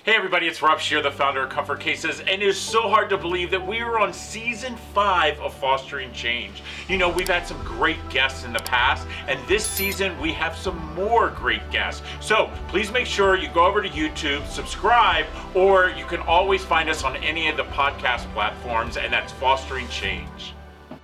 Hey everybody, it's Rob Scheer, the founder of Comfort Cases, and it is so hard to believe that we are on season 5 of Fostering Change. You know, we've had some great guests in the past, and this season we have some more great guests. So please make sure you go over to YouTube, subscribe, or you can always find us on any of the podcast platforms, and that's Fostering Change.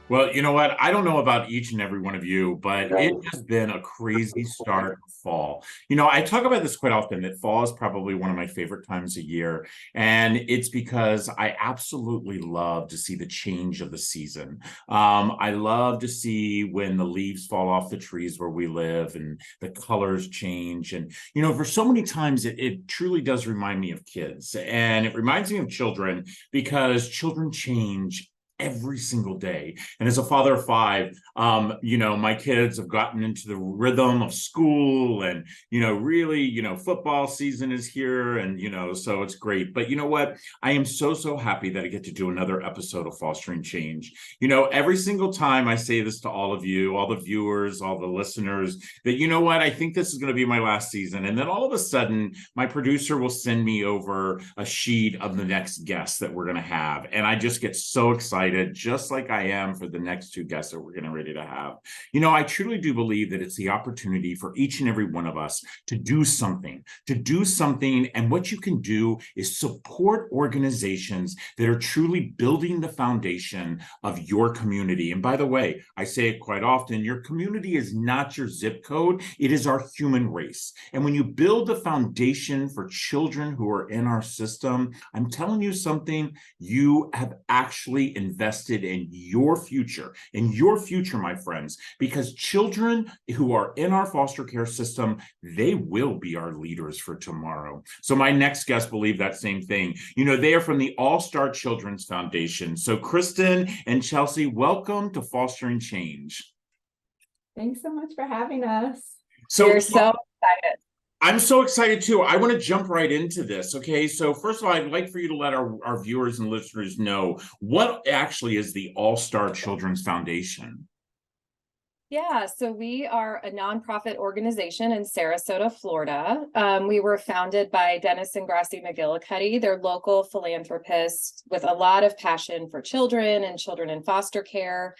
Well, you know what? I don't know about each and every one of you, but it has been a crazy start of fall. You know, I talk about this quite often, that fall is probably one of my favorite times of year. And it's because I absolutely love to see the change of the season. I love to see when the leaves fall off the trees where we live and the colors change. And, you know, for so many times, it truly does remind me of kids. And it reminds me of children because children change every single day. And as a father of 5, you know, my kids have gotten into the rhythm of school and, you know, really, you know, football season is here and, you know, so it's great. But you know what? I am so happy that I get to do another episode of Fostering Change. You know, every single time I say this to all of you, all the viewers, all the listeners, that, you know what? I think this is going to be my last season. And then all of a sudden, my producer will send me over a sheet of the next guest that we're going to have. And I just get so excited, just like I am for the next 2 guests that we're getting ready to have. You know, I truly do believe that it's the opportunity for each and every one of us to do something. And what you can do is support organizations that are truly building the foundation of your community. And by the way, I say it quite often, your community is not your zip code, it is our human race. And when you build the foundation for children who are in our system, I'm telling you something, you have actually invested in your future, my friends, because children who are in our foster care system, they will be our leaders for tomorrow. So my next guest believe that same thing. You know, they are from the All-Star Children's Foundation. So Kristin and Chelsea, welcome to Fostering Change. Thanks so much for having us. We're so excited. I'm so excited too. I want to jump right into this. Okay. So first of all, I'd like for you to let our viewers and listeners know what actually is the All-Star Children's Foundation. Yeah, so we are a nonprofit organization in Sarasota, Florida. We were founded by Dennis and Gracie McGillicuddy. They're local philanthropists with a lot of passion for children and children in foster care.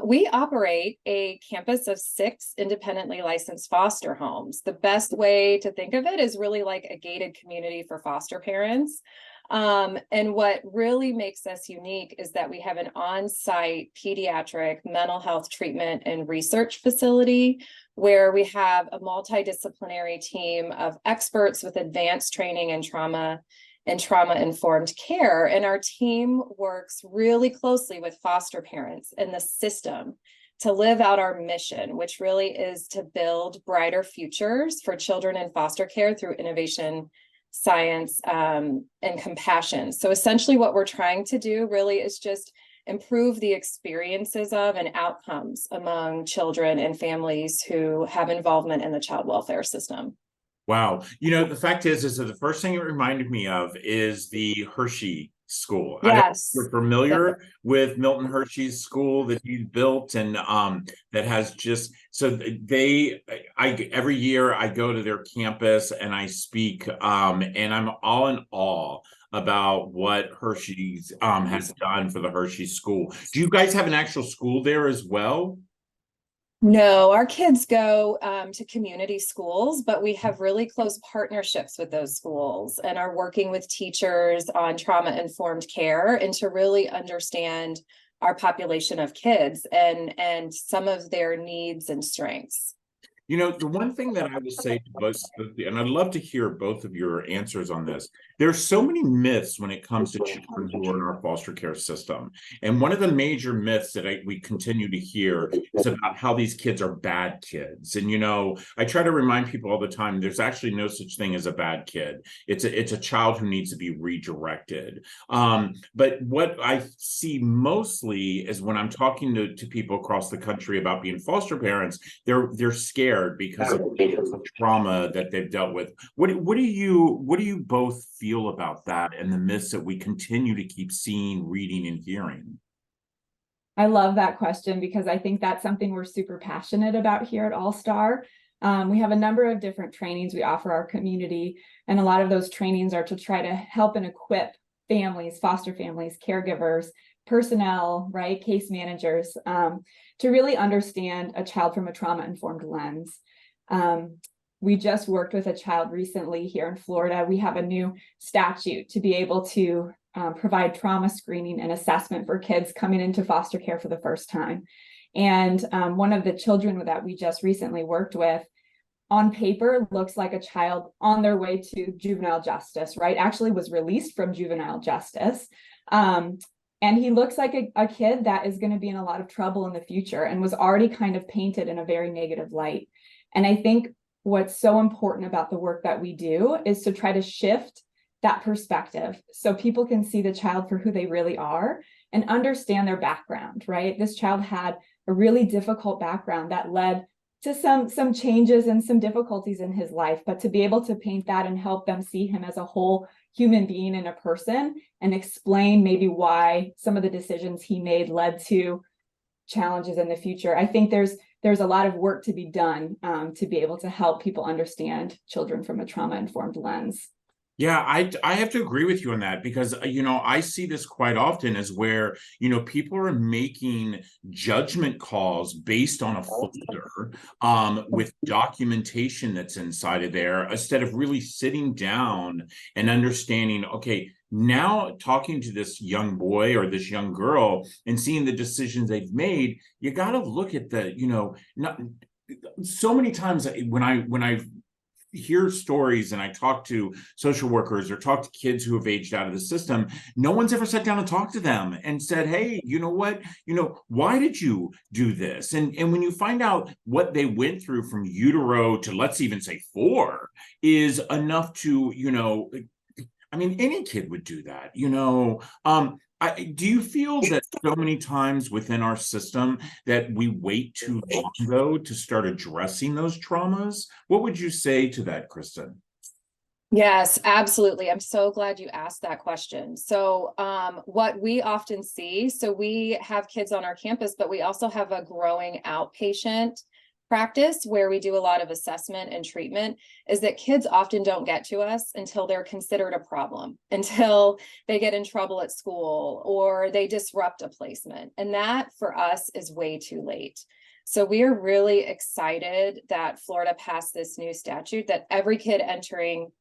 We operate a campus of 6 independently licensed foster homes. The best way to think of it is really like a gated community for foster parents. And what really makes us unique is that we have an on-site pediatric mental health treatment and research facility where we have a multidisciplinary team of experts with advanced training in trauma and trauma-informed care. And our team works really closely with foster parents in the system to live out our mission, which really is to build brighter futures for children in foster care through innovation, science, and compassion. So essentially what we're trying to do really is just improve the experiences of and outcomes among children and families who have involvement in the child welfare system. Wow. You know, the fact is that the first thing it reminded me of is the Hershey School. Yes. We're familiar with Milton Hershey's school that he built, and that has just, so every year I go to their campus and I speak, and I'm all in awe about what Hershey's has done for the Hershey School. Do you guys have an actual school there as well? No, our kids go to community schools, but we have really close partnerships with those schools and are working with teachers on trauma-informed care and to really understand our population of kids and some of their needs and strengths. You know, the one thing that I will say to both, and I'd love to hear both of your answers on this, there's so many myths when it comes to children who are in our foster care system. And one of the major myths that we continue to hear is about how these kids are bad kids. And, you know, I try to remind people all the time, there's actually no such thing as a bad kid. It's a child who needs to be redirected. But what I see mostly is when I'm talking to people across the country about being foster parents, they're scared because of the trauma that they've dealt with. What do you both feel about that and the myths that we continue to keep seeing, reading, and hearing? I love that question because I think that's something we're super passionate about here at All Star. We have a number of different trainings we offer our community, and a lot of those trainings are to try to help and equip families, foster families, caregivers, personnel, right, case managers, to really understand a child from a trauma-informed lens. We just worked with a child recently here in Florida. We have a new statute to be able to provide trauma screening and assessment for kids coming into foster care for the first time. And one of the children that we just recently worked with, on paper, looks like a child on their way to juvenile justice, right? Actually was released from juvenile justice. And he looks like a kid that is going to be in a lot of trouble in the future, and was already kind of painted in a very negative light. And I think what's so important about the work that we do is to try to shift that perspective so people can see the child for who they really are and understand their background, right? This child had a really difficult background that led to some changes and some difficulties in his life, but to be able to paint that and help them see him as a whole human being and a person, and explain maybe why some of the decisions he made led to challenges in the future. I think there's a lot of work to be done to be able to help people understand children from a trauma-informed lens. Yeah, I have to agree with you on that, because, I see this quite often as where, people are making judgment calls based on a folder with documentation that's inside of there, instead of really sitting down and understanding, okay, now talking to this young boy or this young girl and seeing the decisions they've made, you got to look at the, not so many times when I hear stories and I talk to social workers or talk to kids who have aged out of the system, no one's ever sat down and talked to them and said, hey, you know what, why did you do this? And when you find out what they went through from utero to, let's even say 4, is enough to, any kid would do that, do you feel that so many times within our system that we wait too long, though, to start addressing those traumas? What would you say to that, Kristin? Yes, absolutely. I'm so glad you asked that question. So what we often see, so we have kids on our campus, but we also have a growing outpatient practice where we do a lot of assessment and treatment, is that kids often don't get to us until they're considered a problem, until they get in trouble at school or they disrupt a placement. And that for us is way too late. So we are really excited that Florida passed this new statute that every kid entering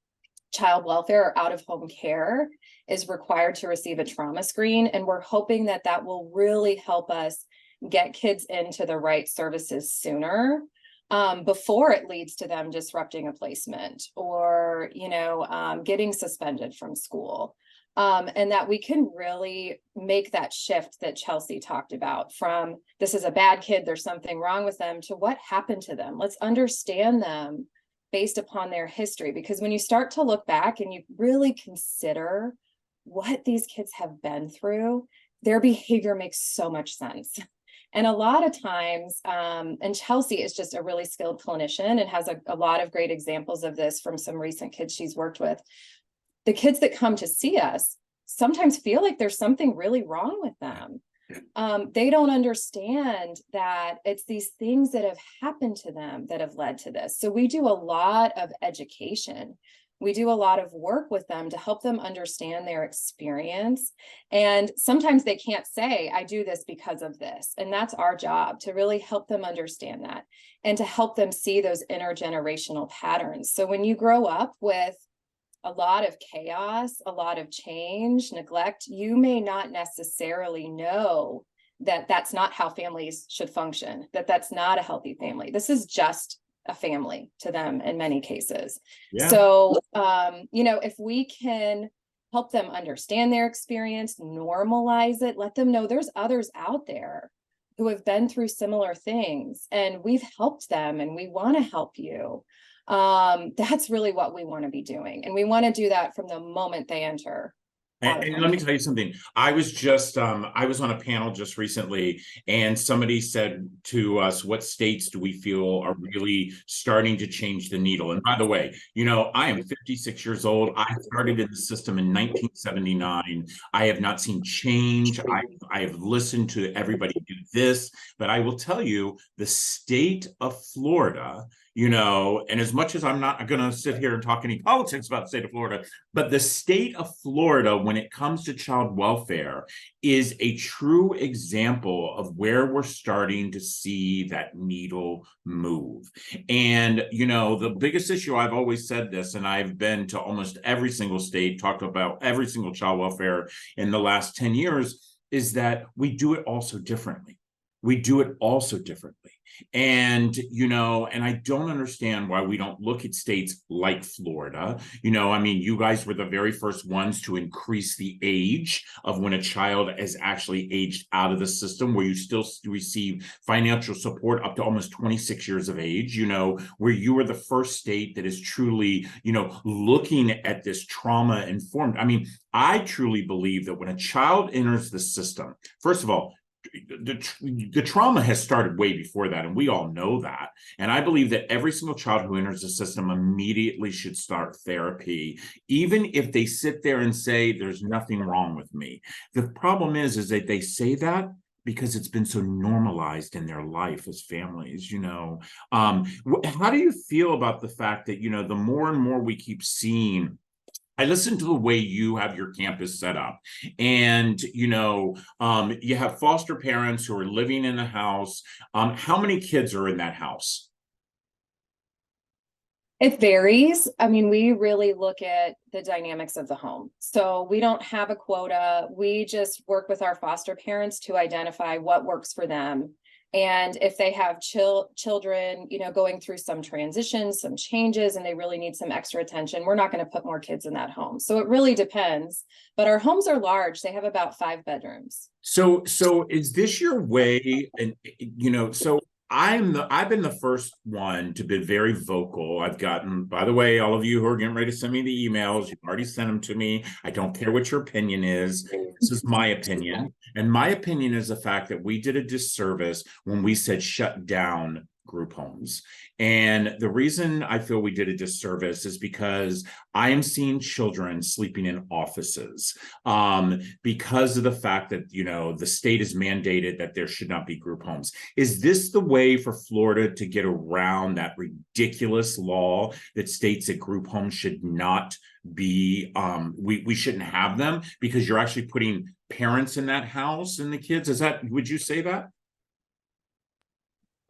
child welfare or out of home care is required to receive a trauma screen. And we're hoping that that will really help us get kids into the right services sooner, before it leads to them disrupting a placement or, getting suspended from school. And that we can really make that shift that Chelsea talked about, from this is a bad kid, there's something wrong with them, to what happened to them. Let's understand them based upon their history. Because when you start to look back and you really consider what these kids have been through, their behavior makes so much sense. And a lot of times, and Chelsea is just a really skilled clinician and has a lot of great examples of this from some recent kids she's worked with. The kids that come to see us sometimes feel like there's something really wrong with them. They don't understand that it's these things that have happened to them that have led to this. So we do a lot of education. We do a lot of work with them to help them understand their experience. And sometimes they can't say, I do this because of this. And that's our job, to really help them understand that and to help them see those intergenerational patterns. So when you grow up with a lot of chaos, a lot of change, neglect, you may not necessarily know that that's not how families should function, that that's not a healthy family. This is just a family to them in many cases. Yeah. So, if we can help them understand their experience, normalize it, let them know there's others out there who have been through similar things and we've helped them and we want to help you. That's really what we want to be doing. And we want to do that from the moment they enter. And let me tell you something. I was just, I was on a panel just recently, and somebody said to us, what states do we feel are really starting to change the needle? And by the way, I am 56 years old. I started in the system in 1979. I have not seen change. I have listened to everybody do this, but I will tell you, the state of Florida, and as much as I'm not going to sit here and talk any politics about the state of Florida, but the state of Florida, when it comes to child welfare, is a true example of where we're starting to see that needle move. And, the biggest issue, I've always said this, and I've been to almost every single state, talked about every single child welfare in the last 10 years, is that we do it also differently. We do it also differently. And, and I don't understand why we don't look at states like Florida. You guys were the very first ones to increase the age of when a child is actually aged out of the system, where you still receive financial support up to almost 26 years of age, where you were the first state that is truly, looking at this trauma informed. I truly believe that when a child enters the system, first of all, the trauma has started way before that, and we all know that. And I believe that every single child who enters the system immediately should start therapy, even if they sit there and say, there's nothing wrong with me. The problem is that they say that because it's been so normalized in their life as families. How do you feel about the fact that, the more and more we keep seeing, I listen to the way you have your campus set up, and you have foster parents who are living in a house. How many kids are in that house? It varies. We really look at the dynamics of the home. So we don't have a quota. We just work with our foster parents to identify what works for them. And if they have children, going through some transitions, some changes, and they really need some extra attention, we're not going to put more kids in that home. So it really depends. But our homes are large. They have about 5 bedrooms. So is this your way? And, I've been the first one to be very vocal. I've gotten, by the way, all of you who are getting ready to send me the emails, you've already sent them to me. I don't care what your opinion is. This is my opinion. And my opinion is the fact that we did a disservice when we said shut down group homes. And the reason I feel we did a disservice is because I am seeing children sleeping in offices because of the fact that, the state has mandated that there should not be group homes. Is this the way for Florida to get around that ridiculous law that states that group homes should not be, we shouldn't have them because you're actually putting parents in that house and the kids? Would you say that?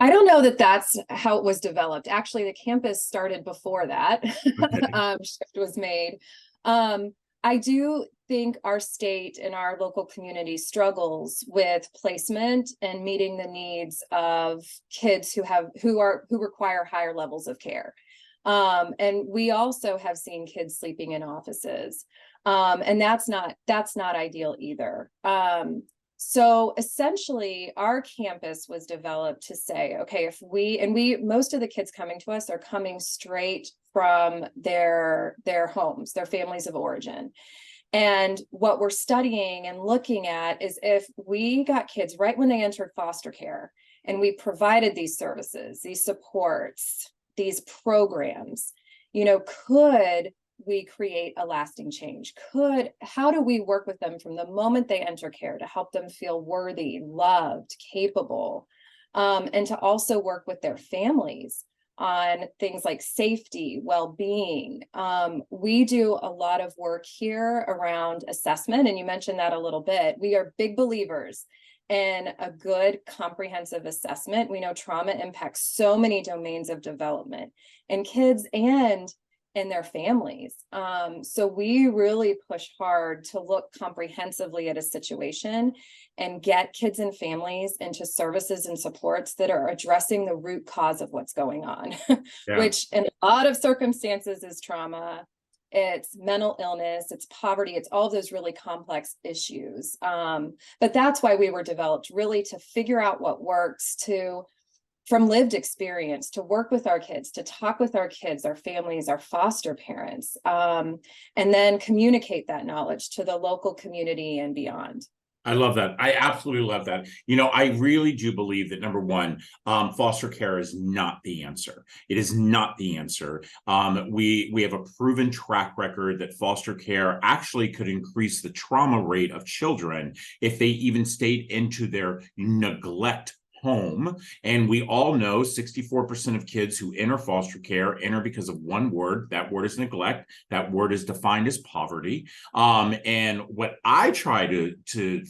I don't know that that's how it was developed. Actually, the campus started before that. Okay. Shift was made. I do think our state and our local community struggles with placement and meeting the needs of kids who require higher levels of care. And we also have seen kids sleeping in offices. And that's not ideal either. So essentially our campus was developed to say, okay, most of the kids coming to us are coming straight from their homes, their families of origin. And what we're studying and looking at is if we got kids right when they entered foster care and we provided these services, these supports, these programs, could we create a lasting change? How do we work with them from the moment they enter care to help them feel worthy, loved, capable, and to also work with their families on things like safety, well-being. We do a lot of work here around assessment, and you mentioned that a little bit. We are big believers in a good comprehensive assessment. We know trauma impacts so many domains of development in kids and in their families. So we really push hard to look comprehensively at a situation and get kids and families into services and supports that are addressing the root cause of what's going on, Yeah. which in a lot of circumstances is trauma, it's mental illness, it's poverty, it's all those really complex issues. But that's why we were developed, really to figure out what works, from lived experience, to work with our kids, to talk with our kids, our families, our foster parents, and then communicate that knowledge to the local community and beyond. I love that. I absolutely love that. You know, I really do believe that number one, foster care is not the answer. It is not the answer. We have a proven track record that foster care actually could increase the trauma rate of children if they even stayed into their neglect home. And we all know 64% of kids who enter foster care enter because of one word. That word is neglect. That word is defined as poverty. And what I try to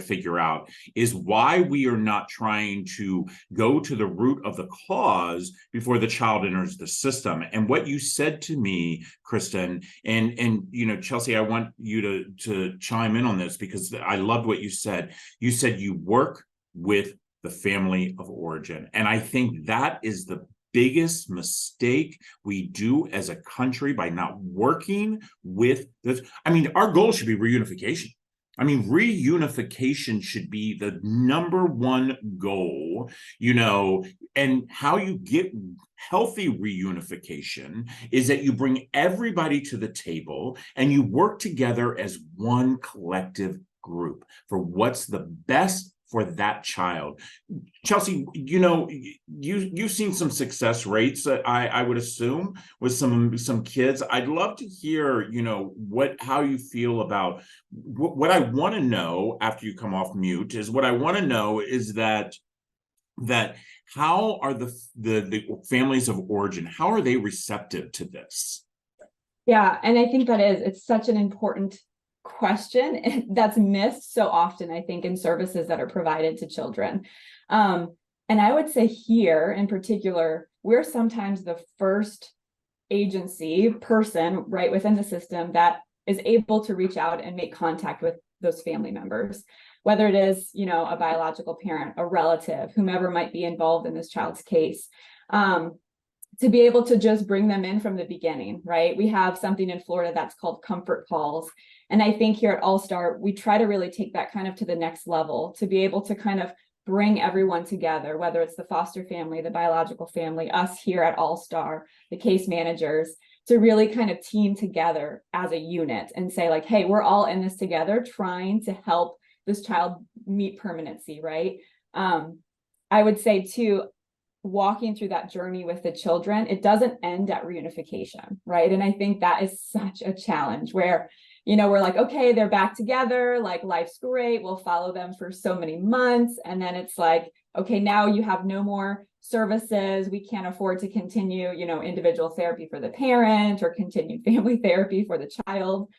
figure out is why we are not trying to go to the root of the cause before the child enters the system. And what you said to me, Kristin, and you know, Chelsea, I want you to chime in on this because I loved what you said. You said you work with the family of origin. And I think that is the biggest mistake we do as a country by not working with this. I mean, our goal should be reunification. I mean, reunification should be the number one goal, you know, and how you get healthy reunification is that you bring everybody to the table and you work together as one collective group for what's the best for that child. Chelsea, you know, you've seen some success rates that I would assume with some kids. I'd love to hear, you know, how you feel about what I want to know after you come off mute is what I want to know is that how are the families of origin, how are they receptive to this? Yeah, and I think it's such an important question that's missed so often, I think, in services that are provided to children. And I would say here in particular, we're sometimes the first agency person right within the system that is able to reach out and make contact with those family members, whether it is, you know, a biological parent, a relative, whomever might be involved in this child's case. To be able to just bring them in from the beginning, right? We have something in Florida that's called comfort calls. And I think here at All Star, we try to really take that kind of to the next level, to be able to kind of bring everyone together, whether it's the foster family, the biological family, us here at All Star, the case managers, to really kind of team together as a unit and say like, hey, we're all in this together, trying to help this child meet permanency, right? I would say too, walking through that journey with the children, it doesn't end at reunification, right? And I think that is such a challenge where, you know, we're like, okay, they're back together, like life's great, we'll follow them for so many months. And then it's like, okay, now you have no more services, we can't afford to continue, you know, individual therapy for the parent or continued family therapy for the child.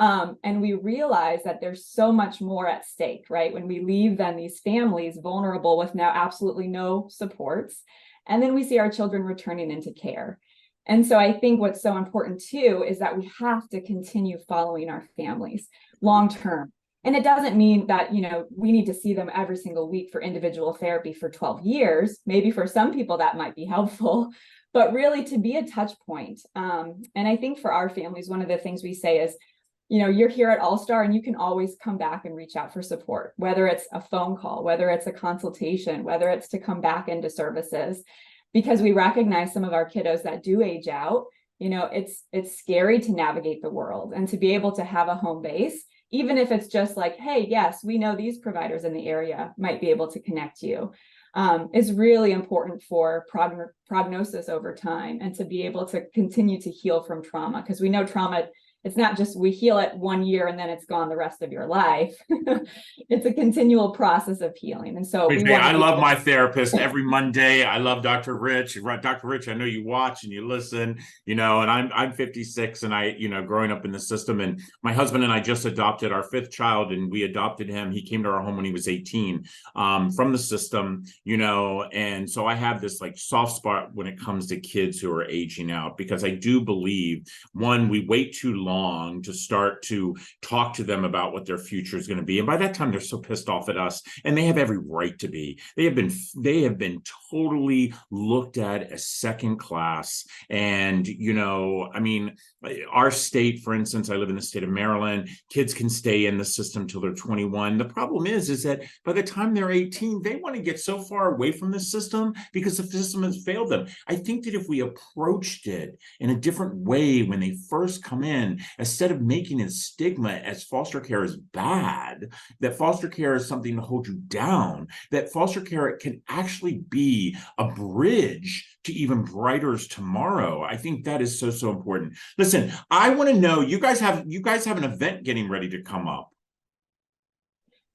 And we realize that there's so much more at stake, right? When we leave then these families vulnerable with now absolutely no supports, and then we see our children returning into care. And so I think what's so important too is that we have to continue following our families long term. And it doesn't mean that, you know, we need to see them every single week for individual therapy for 12 years. Maybe for some people that might be helpful, but really to be a touch point. And I think for our families, one of the things we say is, you know, you're here at All Star and you can always come back and reach out for support, whether it's a phone call, whether it's a consultation, whether it's to come back into services, because we recognize some of our kiddos that do age out. You know, it's scary to navigate the world and to be able to have a home base, even if it's just like, hey, yes, we know these providers in the area might be able to connect you, is really important for prognosis over time and to be able to continue to heal from trauma, because we know trauma, it's not just we heal it 1 year and then it's gone the rest of your life. It's a continual process of healing. And so I love my therapist every Monday. I love Dr. Rich. Dr. Rich, I know you watch and you listen, you know, and I'm 56 and I, you know, growing up in the system, and my husband and I just adopted our 5th child, and we adopted him. He came to our home when he was 18 from the system, you know, and so I have this like soft spot when it comes to kids who are aging out, because I do believe, one, we wait too long to start to talk to them about what their future is going to be, and by that time they're so pissed off at us, and they have every right to be. They have been totally looked at as second class. And you know, I mean, our state, for instance, I live in the state of Maryland, kids can stay in the system till they're 21. The problem is that by the time they're 18, they want to get so far away from the system because the system has failed them. I think that if we approached it in a different way when they first come in, important, instead of making a stigma as foster care is bad, that foster care is something to hold you down, that foster care can actually be a bridge to even brighter tomorrow. I think that is so, so important. Listen, I want to know, you guys have an event getting ready to come up.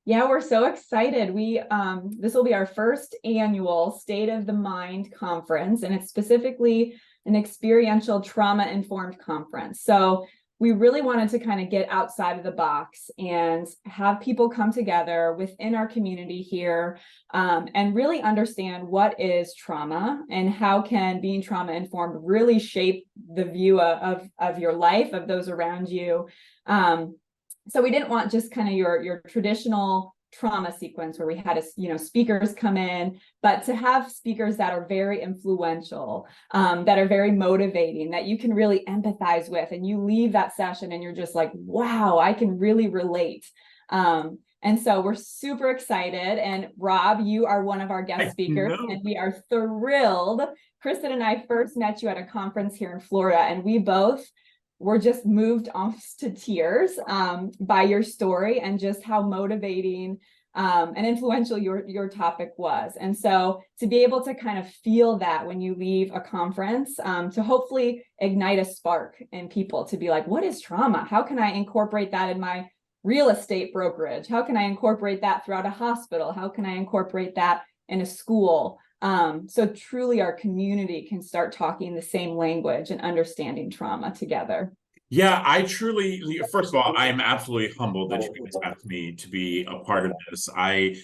Yeah, we're so excited. This will be our first annual State of the Mind conference, and it's specifically an experiential trauma-informed conference. So we really wanted to kind of get outside of the box and have people come together within our community here, and really understand what is trauma and how can being trauma-informed really shape the view of your life, of those around you. So we didn't want just kind of your traditional trauma sequence where we had speakers come in, but to have speakers that are very influential, that are very motivating, that you can really empathize with, and you leave that session and you're just like, wow, I can really relate. And so we're super excited. And Rob, you are one of our guest speakers, and we are thrilled. Kristin and I first met you at a conference here in Florida, and we both were just moved almost to tears by your story and just how motivating and influential your topic was. And so to be able to kind of feel that when you leave a conference, to hopefully ignite a spark in people to be like, what is trauma? How can I incorporate that in my real estate brokerage? How can I incorporate that throughout a hospital? How can I incorporate that in a school? So truly our community can start talking the same language and understanding trauma together. Yeah, I truly, first of all, I am absolutely humbled that you asked me to be a part of this. I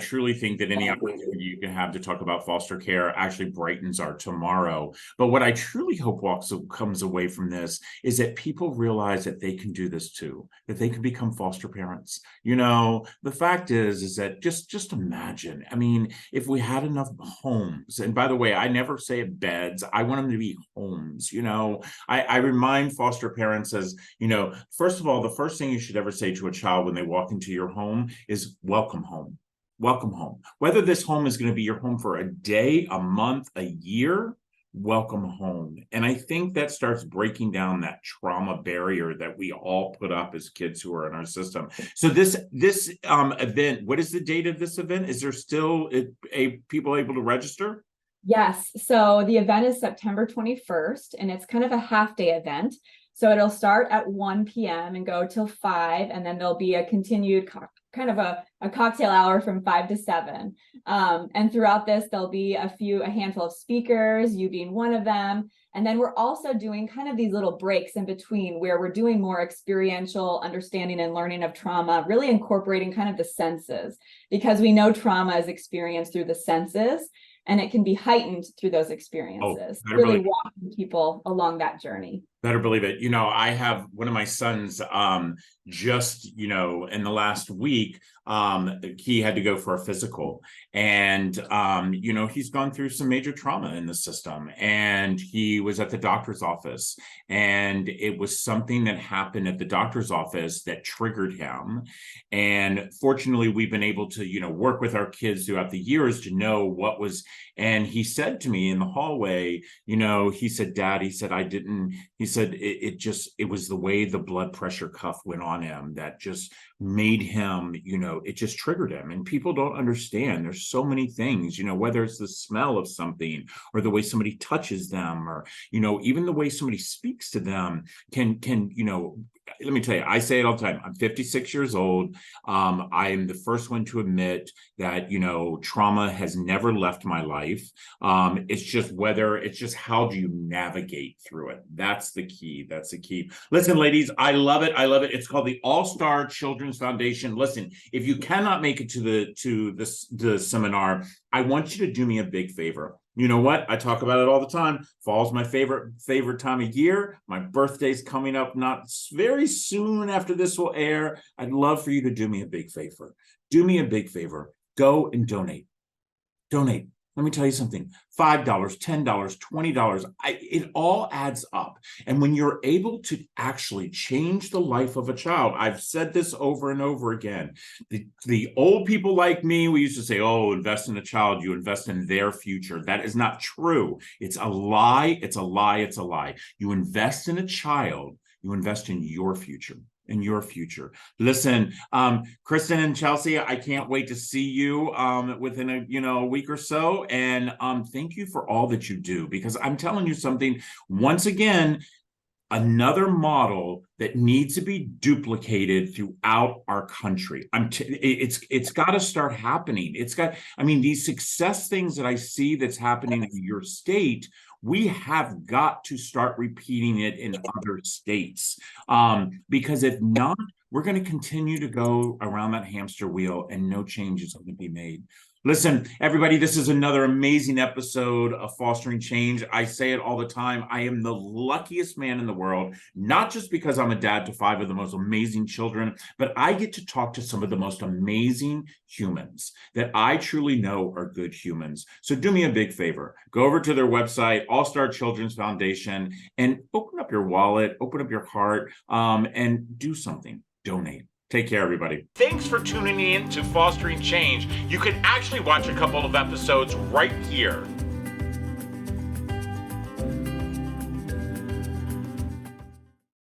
truly think that any opportunity you can have to talk about foster care actually brightens our tomorrow. But what I truly hope comes away from this is that people realize that they can do this too, that they can become foster parents. The fact is that just imagine, I mean, if we had enough homes, and by the way, I never say beds, I want them to be homes. I remind foster parents as, first of all, the first thing you should ever say to a child when they walk into your home is welcome home. Welcome home. Whether this home is going to be your home for a day, a month, a year, welcome home. And I think that starts breaking down that trauma barrier that we all put up as kids who are in our system. So this event, what is the date of this event? Is there still people able to register? Yes. So the event is September 21st, and it's kind of a half-day event. So it'll start at 1 p.m. and go till 5, and then there'll be a continued kind of a cocktail hour from 5 to 7. And throughout this, there'll be a handful of speakers, you being one of them. And then we're also doing kind of these little breaks in between where we're doing more experiential understanding and learning of trauma, really incorporating kind of the senses, because we know trauma is experienced through the senses, and it can be heightened through those experiences, really walking people along that journey. Better believe it. I have one of my sons just, in the last week, he had to go for a physical, and, he's gone through some major trauma in the system, and he was at the doctor's office, and it was something that happened at the doctor's office that triggered him. And fortunately, we've been able to, work with our kids throughout the years to know what was, and he said to me in the hallway, he said, Dad, he said, it was the way the blood pressure cuff went on him that just made him, it just triggered him. And people don't understand. There's so many things, whether it's the smell of something or the way somebody touches them, or, even the way somebody speaks to them can, let me tell you, I say it all the time. I'm 56 years old. I am the first one to admit that, trauma has never left my life. It's just how do you navigate through it? That's the key. That's the key. Listen, ladies, I love it. I love it. It's called the All-Star Children's Foundation. Listen, if you cannot make it to the seminar, I want you to do me a big favor. You know what? I talk about it all the time. Fall's my favorite time of year. My birthday's coming up not very soon after this will air. I'd love for you to do me a big favor. Do me a big favor. Go and donate. Donate. Let me tell you something. $5, $10, $20. It all adds up. And when you're able to actually change the life of a child, I've said this over and over again. The old people like me, we used to say, oh, invest in a child, you invest in their future. That is not true. It's a lie. It's a lie. It's a lie. You invest in a child, you invest in your future. Listen, Kristin and Chelsea, I can't wait to see you within a week or so. And thank you for all that you do, because I'm telling you something, once again, another model that needs to be duplicated throughout our country. It's got to start happening. These success things that I see that's happening in your state, we have got to start repeating it in other states. Because if not, we're going to continue to go around that hamster wheel and no change is going to be made. Listen, everybody, this is another amazing episode of Fostering Change. I say it all the time. I am the luckiest man in the world, not just because I'm a dad to 5 of the most amazing children, but I get to talk to some of the most amazing humans that I truly know are good humans. So do me a big favor. Go over to their website, All Star Children's Foundation, and open up your wallet, open up your heart, and do something. Donate. Take care, everybody. Thanks for tuning in to Fostering Change. You can actually watch a couple of episodes right here.